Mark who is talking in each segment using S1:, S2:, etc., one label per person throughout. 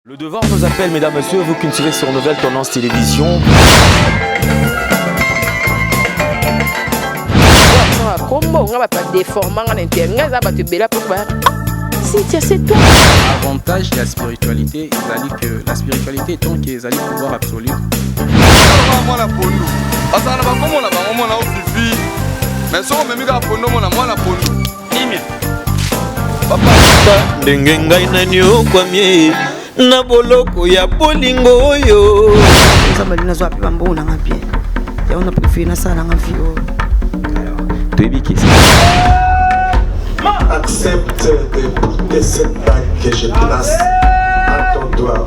S1: Le devoir nous appelle, mesdames, messieurs, vous qui nous suivez sur Nouvelle Tendance Télévision.
S2: Avantage de la spiritualité, que la spiritualité est tant qu'ils allaient pouvoir absolu.
S3: ndenge ngai nani okwamie na boloko ya bolingo oyo
S4: nzambe nazwa pe bambo nanga bien ya on a préféré na sala nanga vie
S1: Toyebi qui
S5: accepte de porter cette bague que je place à ton doigt.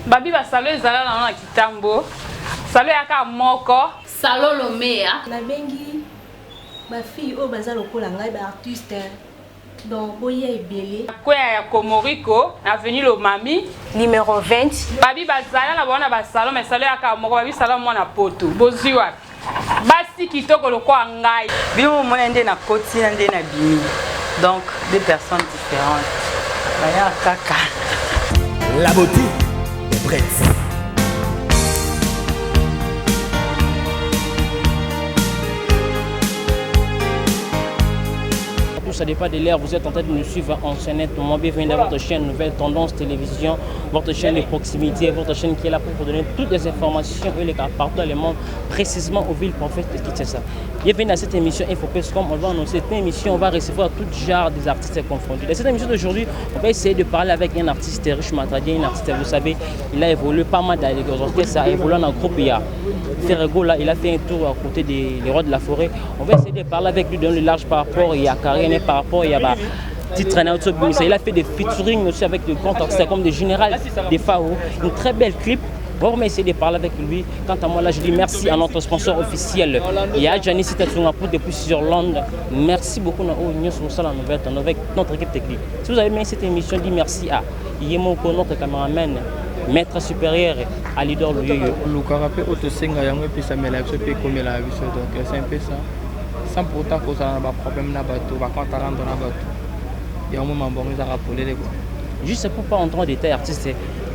S6: Babi ba salo ezala na kitambo. Salo yaka moko.
S7: Salo lomea.
S8: La bengi ba fille o baza lokola ngai ba artiste. Donc boye ebele.
S6: Kwa ya Komoriko, avenue Lomami,
S8: Numéro 20.
S6: Babi bazala na bona ba salo mais salo yaka moko babi salo mona poto. Boziwa. Basi kitoko lokwa ngai.
S4: bino mona nde na koti na nde na bimi donc deux personnes différentes baya kaka
S3: la beauté est prête.
S9: Ça dépend de l'heure, vous êtes en train de nous suivre en chaîne. Bienvenue dans votre chaîne Nouvelle Tendance Télévision, votre chaîne de proximité, votre chaîne qui est là pour vous donner toutes les informations et les cas partout dans le monde, précisément aux villes prophètes de Kinshasa. Bienvenue dans cette émission Infocus.com. On va annoncer cette émission, on va recevoir tout genre des artistes confondus. Dans cette émission d'aujourd'hui, on va essayer de parler avec un artiste riche matadien, un artiste, vous savez, il a évolué pas mal dans les orchestres, ça a évolué dans un groupe. Il y a Ferrego là, il a fait un tour à côté des rois de la forêt. On va essayer de parler avec lui dans le large par rapport à Karine, par rapport à titre. Il a fait des featuring aussi avec des grands artistes comme des générales, des Fao. Une très belle clip. On va essayer de parler avec lui. Quant à moi, là, je dis merci à notre sponsor officiel. Il y a Janice Tatsungapou depuis Switzerland. Merci beaucoup avec notre équipe technique. Si vous avez aimé cette émission, dis merci à Yemoko, notre caméraman, maître supérieur à Lidor Loyoyo.
S2: Lukarapé Otosenga Yango et puis ça met la vie comme la vie. Donc c'est un peu ça. Sans pour autant que ça n'a pas de problème na bateau, va quand on rentre dans la bateau. Il y a un moment bon ils a rappelé quoi.
S9: Juste pour pas entrer en détail artiste.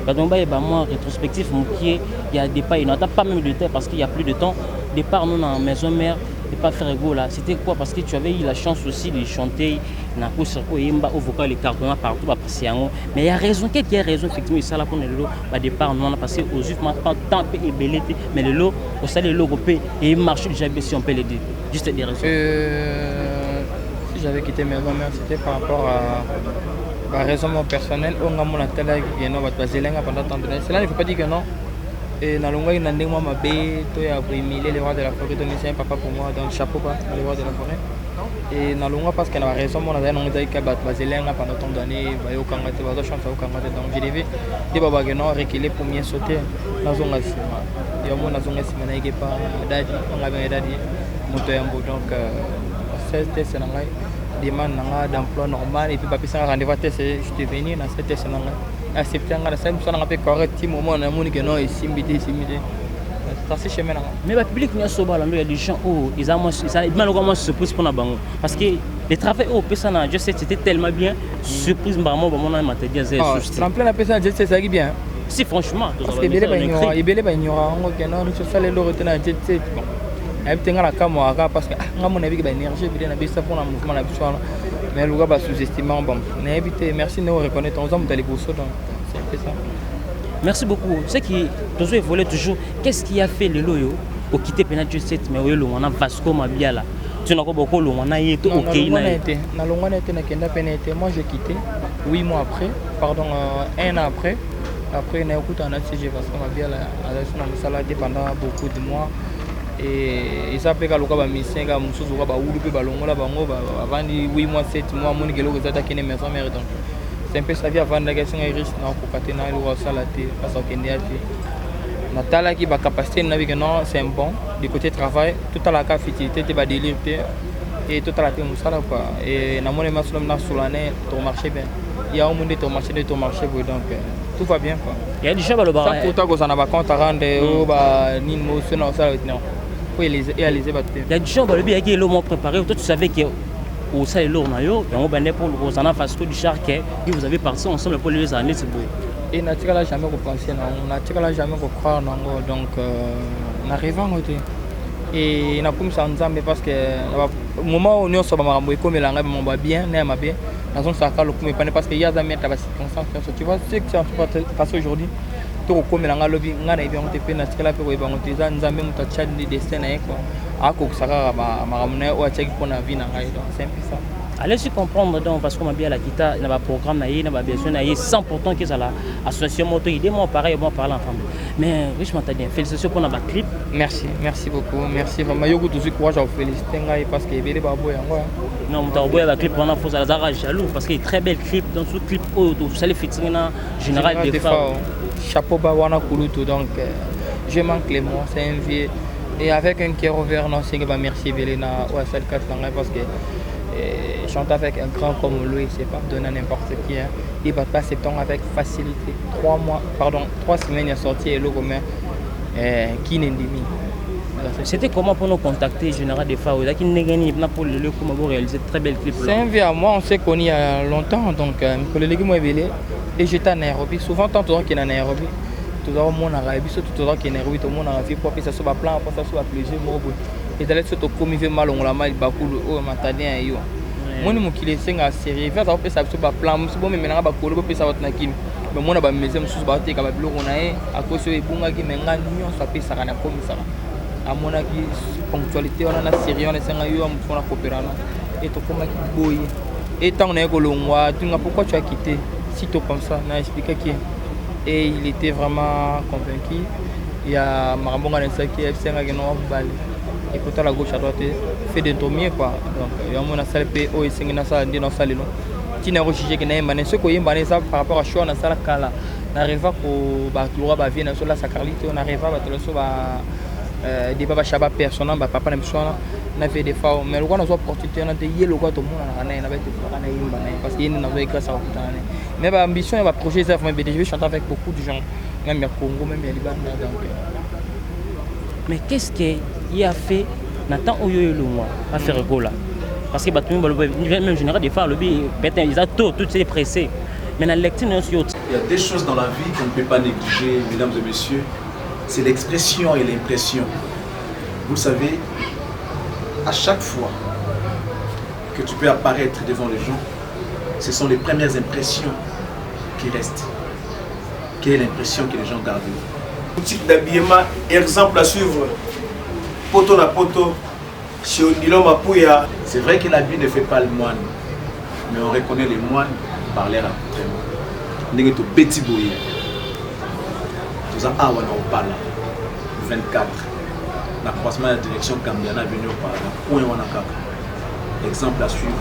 S9: Quand on va moi rétrospectif il y a des pas, il n'y a pas même de détails parce qu'il y a plus de temps. Départ nous dans la maison mère et pas faire ego là. C'était quoi parce que tu avais eu la chance aussi de chanter na ko circo yemba au vocal les cartons partout ba passer en mais il y a raison qu'il y a raison effectivement ça là pour le lot ba départ nous on a passé aux juifs pas tant et belleté mais le lot au salle le logo et marché déjà si on peut le dire juste des raisons.
S2: Si j'avais quitté maison mère c'était par rapport à la raison personnelle on a mon atelier qui est non va pendant tant de temps. Cela ne veut pas dire que non. Et dans le monde, il y a des gens qui ont humilié les rois de la forêt, donc c'est un papa pour moi, donc chapeau pas les rois de la forêt. Et dans le monde, parce qu'il y a raison, on a des gens qui ont été pendant tant d'années, ils ont été chance au Canada, donc j'ai dit des babas qui ont reculé pour mieux sauter dans une zone. Il y a des gens qui n'ont pas d'âge, on a bien d'âge, donc c'était ça. Demande d'emploi normal et puis papi ça rendez-vous je suis venu dans cette test accepter ngala ça ça n'a pas correct moment na moni que non ici mbité ça c'est chemin là
S9: mais le public n'y a soba là il y a des gens où ils ont ça il m'a vraiment surprise pour na bango parce que le travail au personnage je sais c'était tellement bien surprise vraiment mon a maté bien c'est
S2: tremplin la personne je sais ça qui bien
S9: si franchement
S2: parce que il y aura on que non je sais le retenir je sais bon la caméra parce que mon avis que l'énergie est bien pour le mouvement la bichon mais le gars va sous-estimer bon éviter merci de nous reconnaître aux hommes d'aller pour ça donc c'est ça
S9: Merci beaucoup. Ce qui toujours évolué toujours. Qu'est-ce qui a fait le loyo au quitter Penalty 7 mais oui on a Vasco Mabiala. Tu n'as pas beaucoup le on a été OK
S2: na longwana été na kenda penete. Moi j'ai quitté 8 mois après, pardon 1 an après. Après na écouté en ACG Vasco Mabiala à la salade pendant beaucoup de mois. Et ça peut être ba mission ga musuzu ba ulu pe balongola bango avant 8 mois 7 mois moni kelo za ta kene maison mère donc c'est un peu sa vie avant la question riche na ko katena lo salate parce que ndiati natala qui ba capacité na que non c'est un bon du côté travail tout à la facilité te ba délire et tout à la te musala quoi et na moni masulom na sulane to marché bien il y a au monde to marché donc tout va bien quoi
S9: il y a du chaba le bar
S2: ça pourtant que ça n'a pas compte à rendre au ba ni mo se na ça non il y a
S9: des gens qui ont l'homme préparé. Toi, tu savais que au sein de l'homme, il y a un pour le Fasco du char que vous avez parti ensemble pour les années.
S2: Et n'a jamais repensé, on n'a jamais croire donc on arrive en côté. Et on a comme ça ensemble parce que au moment où nous sommes comme il a bien, n'est pas bien. Dans un sac parce qu'il y a des circonstances. Tu vois ce qui s'est passé aujourd'hui. Tout comme la lobby ngana ibia ngotepe na tikala pe ko ibia ngoteza nzambe mutacha ni destin na yeko ako kusaka maramune o acheki pona vie na ngai donc c'est un peu ça.
S9: Allez se comprendre donc parce qu'on m'a bien la guitare na ba programme na yi na ba besoin na yi 100% que ça la association moto idée moi pareil bon parler ensemble. Mais riche m'entendien félicitations pour na ba clip.
S2: Merci beaucoup. Merci vraiment yo tout courage à féliciter ngai parce que ebele ba boya ngo.
S9: Non muta boya ba clip pendant faut ça la jaloux parce que très belle clip dans ce clip au ça les fitting na général des fois.
S2: Chapeau Bawana Kouloutou, donc je manque les mots, c'est un vieux. Et avec un cœur ouvert, non, c'est que merci Belena ou à celle parce que chanter avec un grand comme lui, c'est pas donner à n'importe qui. Hein. Il va passer temps avec facilité. 3 semaines, il est sorti et l'eau commun qui n'est demi.
S9: C'était comment pour nous contacter Général des Fao qui n'est gagné pour le comment réaliser très belle clip.
S2: C'est un vieux à moi, on s'est connu il y a longtemps, donc pour le légume est et j'étais en Nairobi, souvent tant qu'il est en Nairobi, tout le monde a Nairobi, tout le monde qui est en Nairobi, tout le monde a fait pour que ça soit plein, pour que ça soit plaisir. Et d'aller sur ton commis fait mal, on l'a mal, beaucoup de matadien et yo. Moi, je suis allé à série, faire ça, ça soit plein, c'est bon, mais maintenant, je vais faire ça, mais moi, je vais me dire, je vais faire ça, à cause de bon qui me gagne, ça fait ça, comme ça. À mon avis, ponctualité, on a la série, on a 5 ans, on a coopéré, et tout comme qui boy. Et tant qu'on est à tu n'as pourquoi tu as quitté. Sitôt comme ça, on a expliqué qui et il était vraiment convaincu. Il y a Marambonga qui est FC et côté à la gauche à droite fait des tourniers quoi. Donc il y a mon salle P O et Singina ça dit dans salle non. Tu n'as pas jugé que n'a pas ce qu'on a ça par rapport à Chouan dans salle Kala. N'arrive pas pour Baklora ba vient sur la sacarlité, on n'arrive pas à te sur des baba chaba personnel ba papa n'aime soit na fait des fois mais le quoi nous opportunité on a des yellow quoi tout le monde on a avec parce qu'il y a une nouvelle classe à mais ma ambition et ma projet c'est vraiment je vais chanter avec beaucoup de gens même au Congo même au Liban donc
S9: mais qu'est-ce qu'il a fait Nathan Oyo le mois à faire gola parce que même général des fois le bi ils a tout c'est pressé mais la lecture il y
S7: a des choses dans la vie qu'on ne peut pas négliger mesdames et messieurs. C'est l'expression et l'impression. Vous savez, à chaque fois que tu peux apparaître devant les gens, ce sont les premières impressions qui restent. Quelle est l'impression que les gens gardent?
S10: Boutique d'habillement, exemple à suivre. Poto na poto, chez Odilo Mapouya.
S7: C'est vrai que l'habit ne fait pas le moine, mais on reconnaît les moines par leur accoutrement. Nous sommes petit bouillis. Nous avons on parle 24. L'accroissement de la direction Cambiana venu au parle. Exemple à suivre.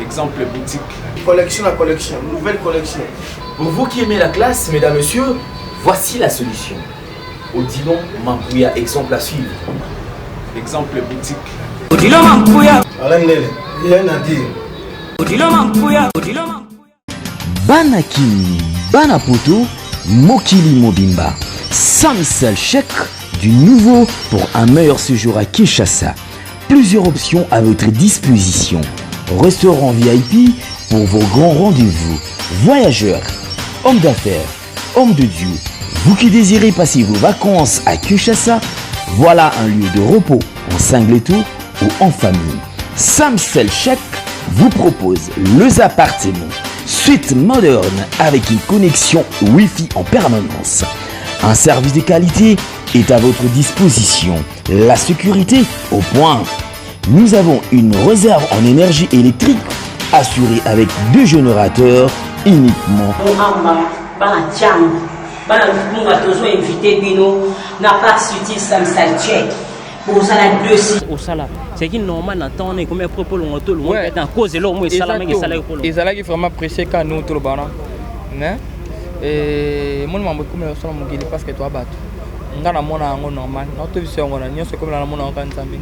S7: Exemple boutique.
S10: Collection à collection, nouvelle collection.
S1: Pour vous qui aimez la classe, mesdames, messieurs, voici la solution. Odilon Mapouya, exemple à suivre.
S7: Exemple boutique.
S1: Odilon Mapouya.
S10: Alain Nele, rien à dire.
S1: Odilon Mapouya. Odilon Mapouya.
S11: Banakini, Banapoto, Mokili Mobimba. Samsel chèque du nouveau pour un meilleur séjour à Kinshasa. Plusieurs options à votre disposition. Restaurant VIP pour vos grands rendez-vous. Voyageurs, hommes d'affaires, hommes de Dieu. Vous qui désirez passer vos vacances à Kinshasa, voilà un lieu de repos en singleto ou en famille. Samsel chèque vous propose les appartements Suite moderne avec une connexion Wi-Fi en permanence. Un service de qualité est à votre disposition. La sécurité au point. Nous avons une réserve en énergie électrique assurée avec 2 générateurs uniquement.
S9: C'est qui normal attend on est comme propos long tout long en cause là moi ça la mais ça la pour
S2: et ça là qui vraiment pressé quand nous tout le bana né et mon maman comme ça mon gili parce que toi battu ngana mona ngo normal na to vision ngona nyonso comme na mona kan nzambe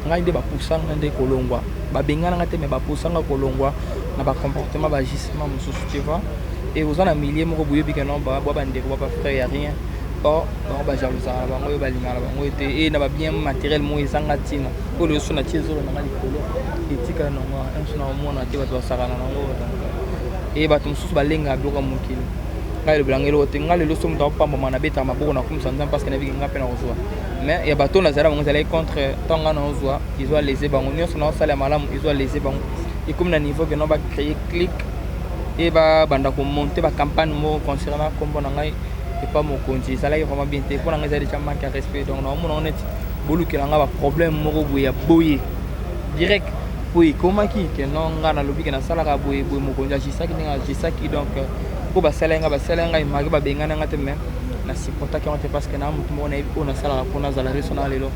S2: ngaite ba pusanga nde kolongwa ba bengana ngate me ba pusanga kolongwa na ba comportement ba gisement mususu tu vois et aux en milliers moko boyo bikana ba bandeko ba frère ya rien or ba jalousa ba ngoyo ba lingala ba ngoyo te et na ba bien matériel mo ezanga tina ko le sona tiezo na ngali kolo etika na ngo en sona mona te ba tosaka na ngo et ba tumsusu ba lenga bloka mokili ngai le blangelo te ngai le somo ta pamba mana beta maboko na kumsa nzambe parce que na bikinga pe na kozwa mais ya bato na zala bango zala contre tanga na ozwa ils ont laissé bango nyonso na sala malamu ils ont laissé bango et comme na niveau que no ba créer clic et ba banda ko monter ba campagne mo concernant comme na ngai et pas mon conti ça là il vraiment bien te pour ngai zali chama ka respect donc na mo honnête bolu ke nga ba problème moko boya boye direct oui comment qui que non ngana lobi ke na sala ka boye boye mo konja jisaki donc ko ba salenga imagi ba bengana ngate même na supporta qui ont été parce que na mutu mo na on a sala pour na zala resona lelo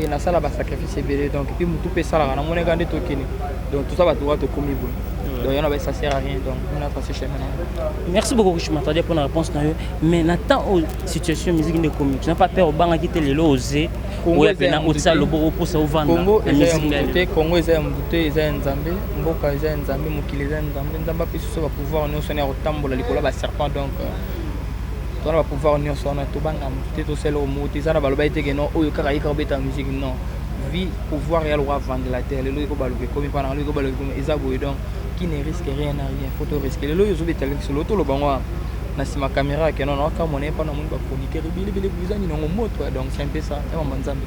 S2: et na sala ba sacrifice belé donc puis mutu pe sala na mona gande tokini donc tout ça va te commis bon donc il y en a ça sert à rien donc on a passé chez maintenant.
S9: Merci beaucoup je m'attendais pour la réponse mais n'attend aux situations musique de comique tu n'as pas peur au banga qui te le loser ou ya pena au ça le beau pour ça au vendre
S2: Congo est Congo est mbuté est Nzambe mboka est Nzambe mokili est Nzambe Nzamba pe so va pouvoir nous sonner au tambola likola ba serpent donc on va pouvoir nous sonner to banga mbuté to selo muti ça na baloba ite que non oyo kaka ika obeta musique non vie pouvoir ya loi vendre la terre le ko balobe comme pendant le ko balobe ezabo donc qui ne risque rien à rien faut te risquer le loyo zobe tele sur l'auto le bango na sima caméra que non ka moné pas na mon ba chroniquer bile bizani non moto donc c'est un peu ça et mon nzambe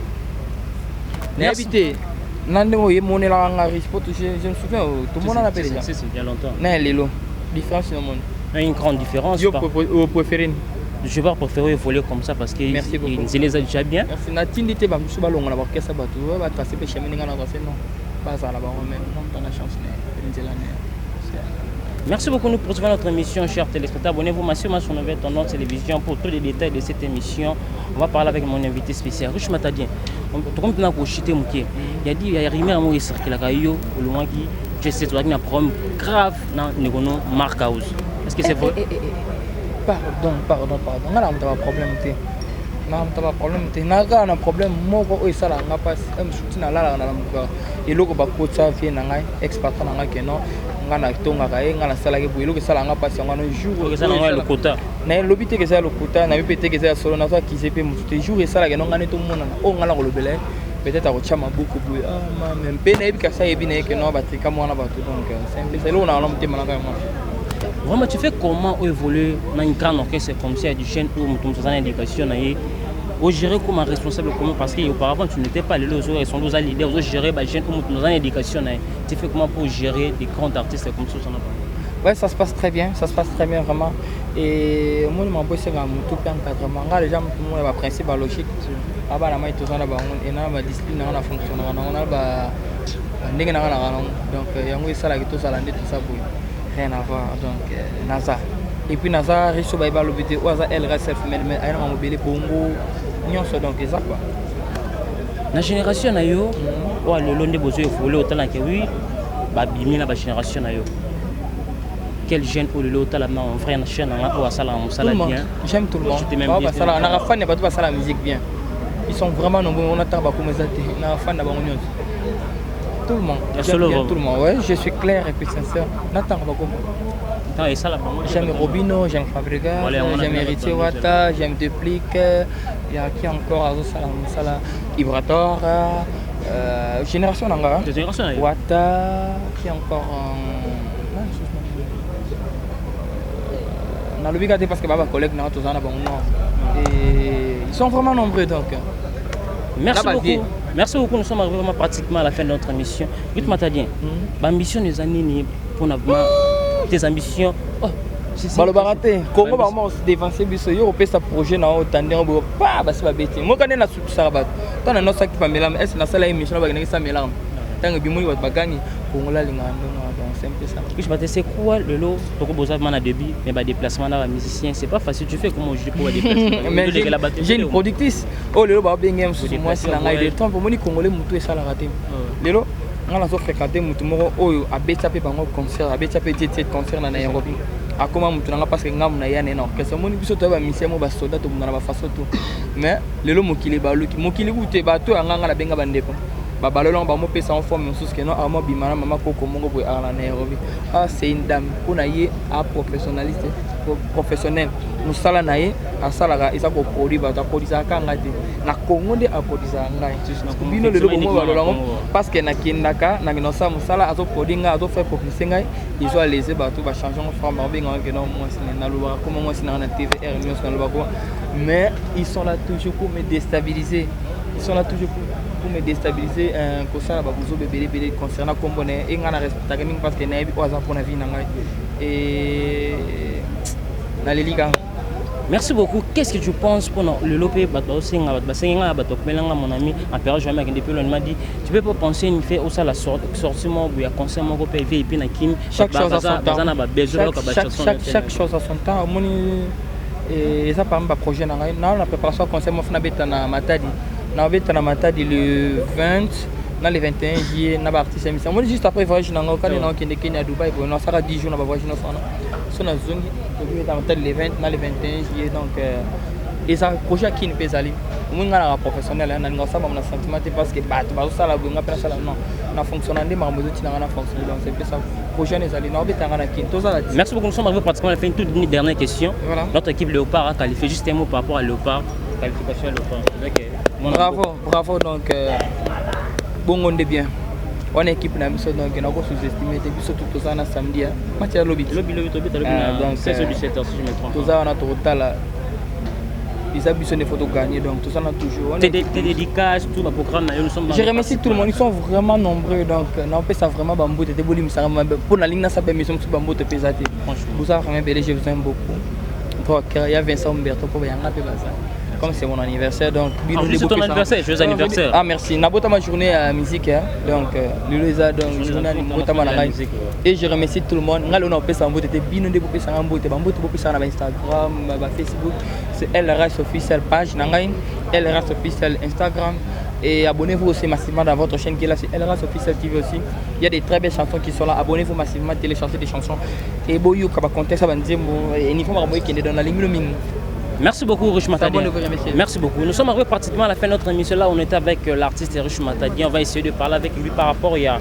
S2: n'habité nande mo ye moné la nga risque je me souviens tout le monde en appelle déjà
S9: c'est il y a longtemps
S2: na lelo différence dans le monde
S9: une grande différence
S2: vous préférez
S9: je vais préférer voler comme ça parce que ils les a déjà bien
S2: merci na tindité ba musu ba longa na ba kesa ba tu ba passer pe chemin nga na ba c'est non pas ça là ba même non dans la chance
S9: Merci beaucoup, nous poursuivons notre émission, chers téléspectateurs. Abonnez-vous massivement sur notre tendance télévision pour tous les détails de cette émission. On va parler avec mon invité spécial, Riche Matadien. Comme tu as cité, il y a dit, il y a rien à moi qui est au loin qui, je sais, qu'il y a un problème grave dans le Mark House. Est-ce que c'est vrai?
S2: Pardon. On a un problème. Non, tu as un problème. Tu as un problème. Moi, je suis là, je suis là, et là, je suis là, ex-patron, ngana tonga kae ngana sala ke boyelo ke sala nga pasi ngana jour
S9: ke sala nga le kota
S2: na lobité ke sala le kota na bipete ke sala solo na so ki sepe mutu jour e sala ke ngana to mona o ngala ko lobele peut-être a ko chama beaucoup boy ah même pe na ebika sa ebine ke no batrika mona ba tout donc c'est un peu c'est là on a l'homme tema na ka moi
S9: vraiment tu fais comment évoluer dans une grande orchestre comme ça du chaîne où mutu sans éducation na ye au gérer comme un responsable comment parce que auparavant tu n'étais pas les autres sont deux leaders aux gérer bah jeune comme dans une éducation tu fais comment pour gérer des grands artistes comme ça
S2: ouais ça se passe très bien vraiment et moi je m'embauche dans tout encadrement là les gens tout le principe logique aba na mai tout ça là et na ba discipline na fonctionne on a ba ndenge na donc yango ça là tout ça là tout ça rien à voir donc nasa et puis nasa riche ba ba lobité oza elle reste mais ayana mobile bongo nyonso donc ça quoi
S9: la génération na yo wa le londe bozo evoluer autant que oui ba bimi na ba génération na yo quel jeune pour le autant là en frère na chaîne na ko sala bien
S2: j'aime tout le monde ba sala na fan ba tout ba sala musique bien ils sont vraiment nombreux on attend ba comme ça na fan na ba nyonso tout le monde tout le monde ouais je suis clair et puis sincère n'attends pas comme j'aime Robino, j'aime Fabregas, j'aime Héritier Wata, j'aime Deplique, il y a qui encore à Sala Ibrator, Génération Nanga, Wata, qui encore on a le bigade parce que Baba collègue n'a tous en a bon nom et ils sont vraiment nombreux donc.
S9: Merci beaucoup. Merci beaucoup, nous sommes arrivés vraiment pratiquement à la fin de notre émission. Riche Matadien, ma mission des années pour tes ambitions. Oh,
S2: balobaraté Congo vraiment dévancer biso yo pesa projet na otandeng bo pa basi ba beti mo kana na susa ba tana no sakki pamela est na sala émission ba ngena sa mela tanga bimuni ba bagani Congo la lingano donc c'est un peu ça.
S9: Je m'attendais c'est quoi le lot pour besoin de débit mais ba déplacement là musicien c'est pas facile tu fais comment je pour déplacer.
S2: J'ai une productrice oh le lot ba bengem sous moi c'est na ngai de temps pour moni congolais mutu et ça la raté. Le lot ngala so fréquenter mutu moko oyo abeta pe bango concert abeta pe tete concert na Nairobi. Akoma mutu nanga parce que ngam na yana na orchestre moni biso to ba mission mo ba soldat to mona ba faso to mais lelo mokili ba luki mokili bute ba to nganga la benga bandeko ba balolong ba mo pesa en forme sous que non amo bimana mama koko mongo boy ala na Nairobi ah c'est une dame kuna ye a professionnaliste professionnel musala na ye asala isa ko produit ba ta produit ça kanga te na Congo de a produit ça ngai bino lelo mo balolong parce que na kindaka na nginosa musala azo produit nga azo faire publicité ngai ils ont laissé ba tout ba changer en forme ba benga que non moi c'est na loba comment moi c'est na TVR news na loba mais ils sont là toujours pour me déstabiliser ils sont là toujours pour me déstabiliser comme ça ba buzo bébé concernant Combonais et ngana respecter parce que na bi ko za pour na vie na ngai et na les ligas.
S9: Merci beaucoup. Qu'est-ce que tu penses pour le lopé mon ami en période jamais depuis on m'a dit tu peux pas penser une fait au ça la sortiment ou ya concert mon groupe et puis na kim
S2: chaque chose à son temps chaque chose à son temps et ça par exemple projet na la préparation concert mon fna beta na Matadi le 20 dans le 21 juillet na ba artiste émission moi juste après voyage na ngokane na kende Kenya Dubai bon ça sera 10 jours na ba voyage na so na zongi dans le 20 dans le 21 juillet donc et ça projet qui ne peut aller moi ngana professionnel na ngasa ba na sentiment parce que ba ba ça la bonga pena ça non na fonctionner des marmots qui na fonctionner donc c'est ça projet les aller na betanga na kin tout ça.
S9: Merci beaucoup, nous sommes arrivés pratiquement à la fin. Une dernière question. Voilà. Notre équipe Léopard a qualifié juste un mot par rapport à Léopard. Qualification à Léopard.
S2: Bravo donc bon on est bien. On est équipe na biso donc na ko sous-estimer te biso tout ça na samedi match à lobby donc 16 ou 17 heures si je me trompe. Tout ça on a total ils ont besoin de photos gagnées donc tout ça on a toujours
S9: des dédicaces tout le programme nous sommes.
S2: Je remercie tout le monde, ils sont vraiment nombreux donc on peut ça vraiment bambou te boli misara pour la ligne na sa permission tout bambou te pesate vous ça vraiment belé je vous aime beaucoup donc il y a Vincent Umberto pour yanga pe basa comme c'est mon anniversaire donc
S9: c'est ton anniversaire, joyeux anniversaire.
S2: Ah merci, nabota ma journée à musique donc Luleza donc journée nabota ma musique et je remercie tout le monde ngalo na pesa mbote te bino de pesa mbote bambote pesa na Instagram ba Facebook c'est LRS officiel page na ngai LRS officiel Instagram et abonnez-vous aussi massivement dans votre chaîne qui est là c'est LRS officiel TV aussi il y a des très belles chansons qui sont là abonnez-vous massivement téléchargez des chansons et boyo ka ba contexte ba nzembo et ni foma moye kende dans la ligne ming.
S9: Merci beaucoup Rich Matadi. Merci beaucoup. Nous sommes arrivés pratiquement à la fin de notre émission. Là, on était avec l'artiste Rich Matadi. On va essayer de parler avec lui par rapport à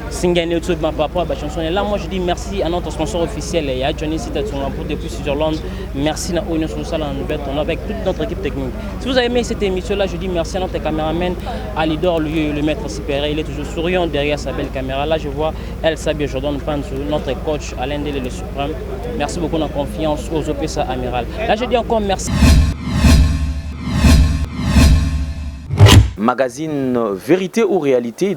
S9: Singane par rapport à la chanson. Et là, moi, je dis merci à notre sponsor officiel, et à Johnny Sitatsungapur depuis Switzerland. Merci à Oignon Soussal en Nouvelle avec toute notre équipe technique. Si vous avez aimé cette émission-là, je dis merci à notre caméraman Alidor, lui, le maître Sipéré. Il est toujours souriant derrière sa belle caméra. Là, je vois El Sabia Jordan Panzou, notre coach Alain Dele le Suprême. Merci beaucoup de la confiance aux OPSA Amiral. Là, je dis encore merci.
S1: Magazine Vérité ou Réalité.